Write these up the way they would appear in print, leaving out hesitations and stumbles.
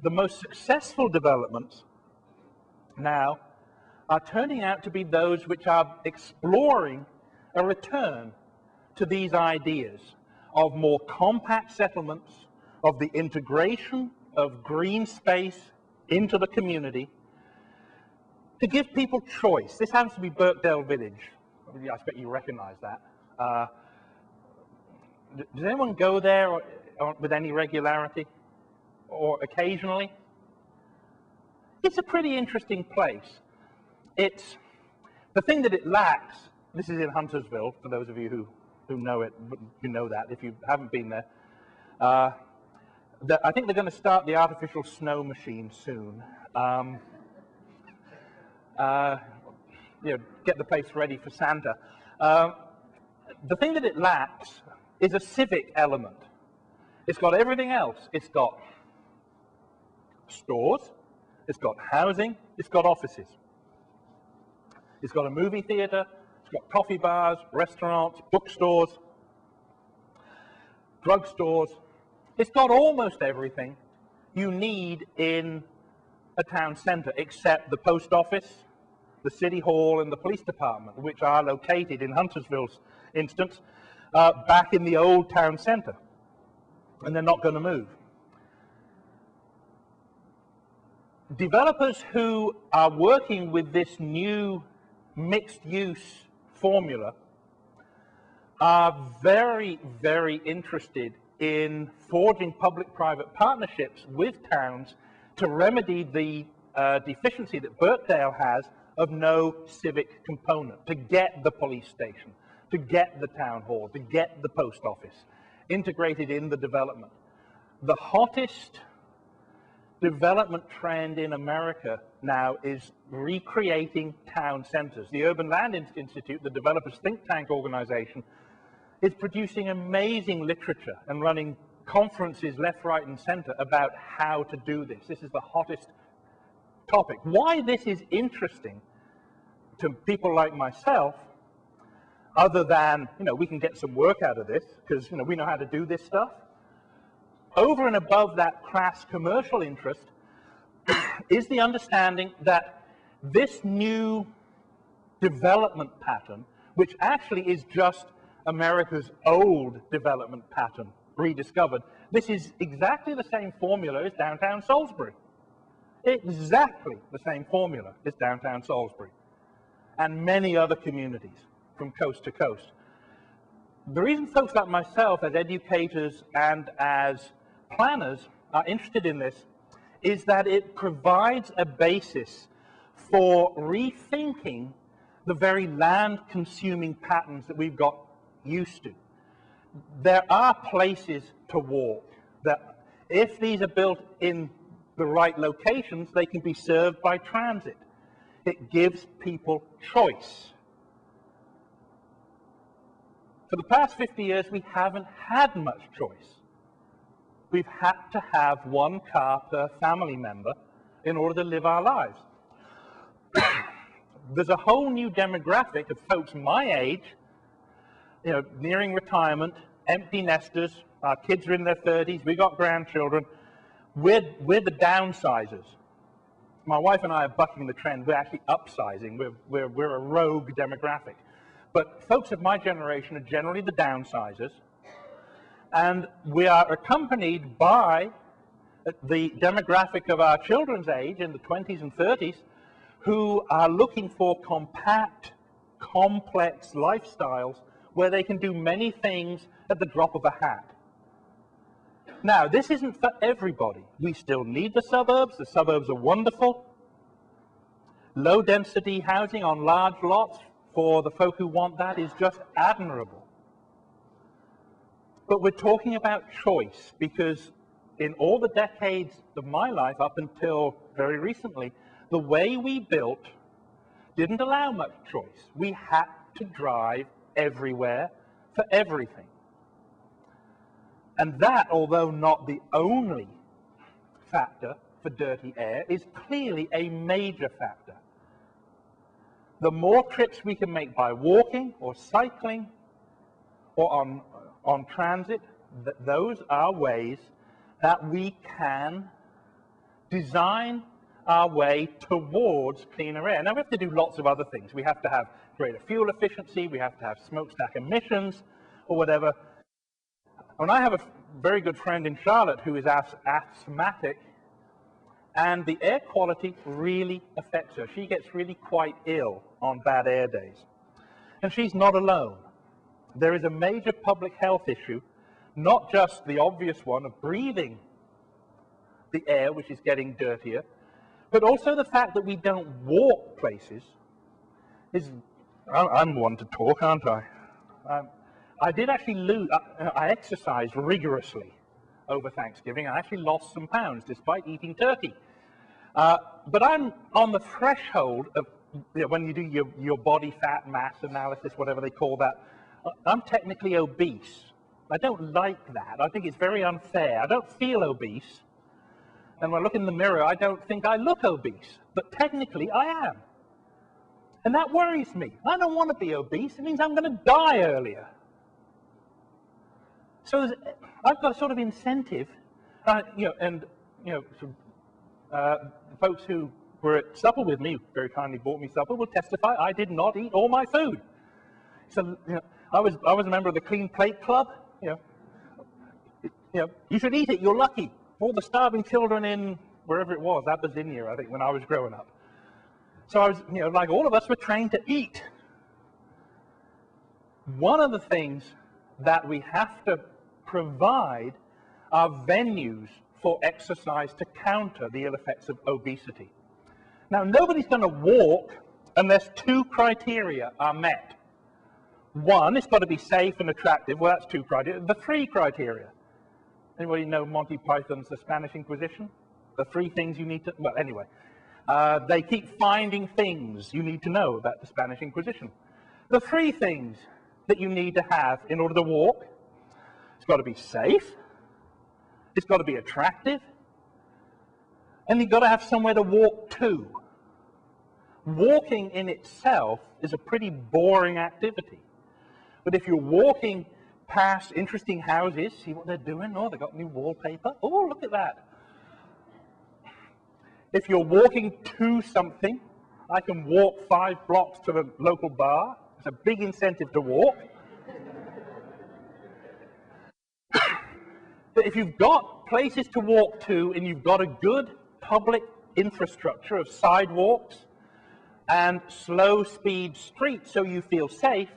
the most successful developments now are turning out to be those which are exploring a return to these ideas of more compact settlements, of the integration of green space into the community, to give people choice. This happens to be Birkdale Village. I expect you recognize that. Does anyone go there with any regularity or occasionally? It's a pretty interesting place. It's the thing that it lacks. This is in Huntersville, for those of you who know it, you know that. If you haven't been there, I think they're going to start the artificial snow machine soon. Get the place ready for Santa. The thing that it lacks is a civic element. It's got everything else. It's got stores, it's got housing, it's got offices. It's got a movie theater, it's got coffee bars, restaurants, bookstores, drugstores. It's got almost everything you need in a town center, except the post office, the city hall, and the police department, which are located, in Huntersville's instance, back in the old town center. And they're not going to move. Developers who are working with this new mixed-use formula are very, very interested in forging public-private partnerships with towns to remedy the deficiency that Birkdale has of no civic component, to get the police station, to get the town hall, to get the post office integrated in the development. The hottest development trend in America now is recreating town centers. The Urban Land Institute, the developers' think tank organization, is producing amazing literature and running conferences left, right, and center about how to do this. This is the hottest topic. Why this is interesting to people like myself, other than, we can get some work out of this, because, we know how to do this stuff. Over and above that crass commercial interest is the understanding that this new development pattern, which actually is just America's old development pattern rediscovered, this is exactly the same formula as downtown Salisbury. Exactly the same formula as downtown Salisbury and many other communities from coast to coast. The reason folks like myself, as educators and as planners, are interested in this is that it provides a basis for rethinking the very land-consuming patterns that we've got used to. There are places to walk that, if these are built in the right locations, they can be served by transit. It gives people choice. For the past 50 years, we haven't had much choice. We've had to have one car per family member in order to live our lives. There's a whole new demographic of folks my age, nearing retirement, empty nesters. Our kids are in their 30s. We got grandchildren. We're the downsizers. My wife and I are bucking the trend. We're actually upsizing. We're a rogue demographic. But folks of my generation are generally the downsizers. And we are accompanied by the demographic of our children's age in the 20s and 30s who are looking for compact, complex lifestyles where they can do many things at the drop of a hat. Now, this isn't for everybody. We still need the suburbs. The suburbs are wonderful. Low-density housing on large lots for the folk who want that is just admirable. But we're talking about choice, because in all the decades of my life, up until very recently, the way we built didn't allow much choice. We had to drive everywhere for everything. And that, although not the only factor for dirty air, is clearly a major factor. The more trips we can make by walking or cycling or on transit, those are ways that we can design our way towards cleaner air. Now, we have to do lots of other things. We have to have greater fuel efficiency, we have to have smokestack emissions, or whatever. And I have a very good friend in Charlotte who is asthmatic, and the air quality really affects her. She gets really quite ill on bad air days. And she's not alone. There is a major public health issue, not just the obvious one of breathing the air, which is getting dirtier, but also the fact that we don't walk places. I'm one to talk, aren't I? I did actually lose, I exercised rigorously over Thanksgiving. I actually lost some pounds despite eating turkey. But I'm on the threshold of, when you do your body fat mass analysis, whatever they call that, I'm technically obese. I don't like that. I think it's very unfair. I don't feel obese. And when I look in the mirror, I don't think I look obese. But technically, I am. And that worries me. I don't want to be obese. It means I'm going to die earlier. So I've got a sort of incentive, folks who were at supper with me, very kindly bought me supper, will testify I did not eat all my food. So I was a member of the Clean Plate Club. You should eat it. You're lucky. All the starving children in wherever it was, Abyssinia, I think, when I was growing up. So I was, like all of us, were trained to eat. One of the things that we have to provide are venues for exercise to counter the ill effects of obesity. Now, nobody's going to walk unless two criteria are met. One, it's got to be safe and attractive. Well, that's two criteria. The three criteria. Anybody know Monty Python's The Spanish Inquisition? The three things you need to... Well, anyway. They keep finding things you need to know about the Spanish Inquisition. The three things that you need to have in order to walk: it's got to be safe, it's got to be attractive, and you've got to have somewhere to walk to. Walking in itself is a pretty boring activity. But if you're walking past interesting houses, see what they're doing? Oh, they've got new wallpaper. Oh, look at that. If you're walking to something, I can walk 5 blocks to the local bar. It's a big incentive to walk. But if you've got places to walk to and you've got a good public infrastructure of sidewalks and slow-speed streets so you feel safe,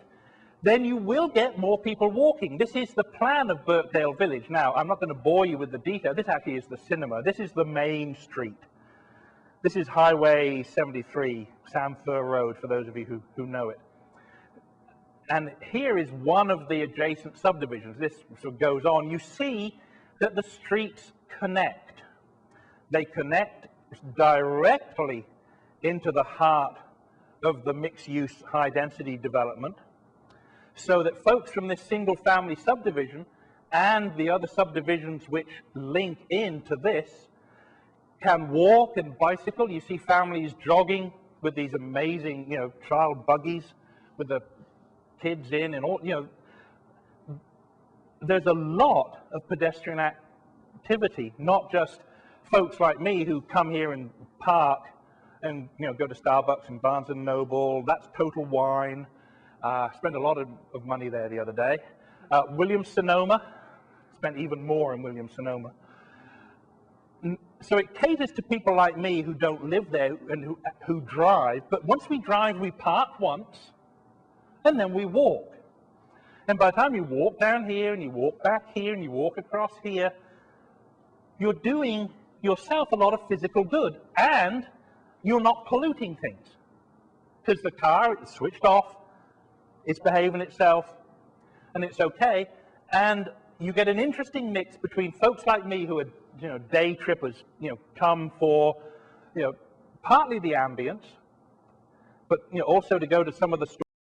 then you will get more people walking. This is the plan of Birkdale Village. Now, I'm not going to bore you with the detail. This actually is the cinema. This is the main street. This is Highway 73, Sam Fur Road, for those of you who know it. And here is one of the adjacent subdivisions. This sort of goes on. You see that the streets connect. They connect directly into the heart of the mixed-use, high-density development, so that folks from this single-family subdivision and the other subdivisions which link into this can walk and bicycle. You see families jogging with these amazing, child buggies with the kids in and all, There's a lot of pedestrian activity, not just folks like me who come here and park and, go to Starbucks and Barnes & Noble. That's Total Wine. Spent a lot of money there the other day. Williams-Sonoma, spent even more in Williams-Sonoma. So it caters to people like me who don't live there and who drive. But once we drive, we park once, and then we walk. And by the time you walk down here, and you walk back here, and you walk across here, you're doing yourself a lot of physical good, and you're not polluting things. Because the car is switched off, it's behaving itself, and it's okay. And you get an interesting mix between folks like me who are, day trippers, come for, partly the ambience, but, also to go to some of the stores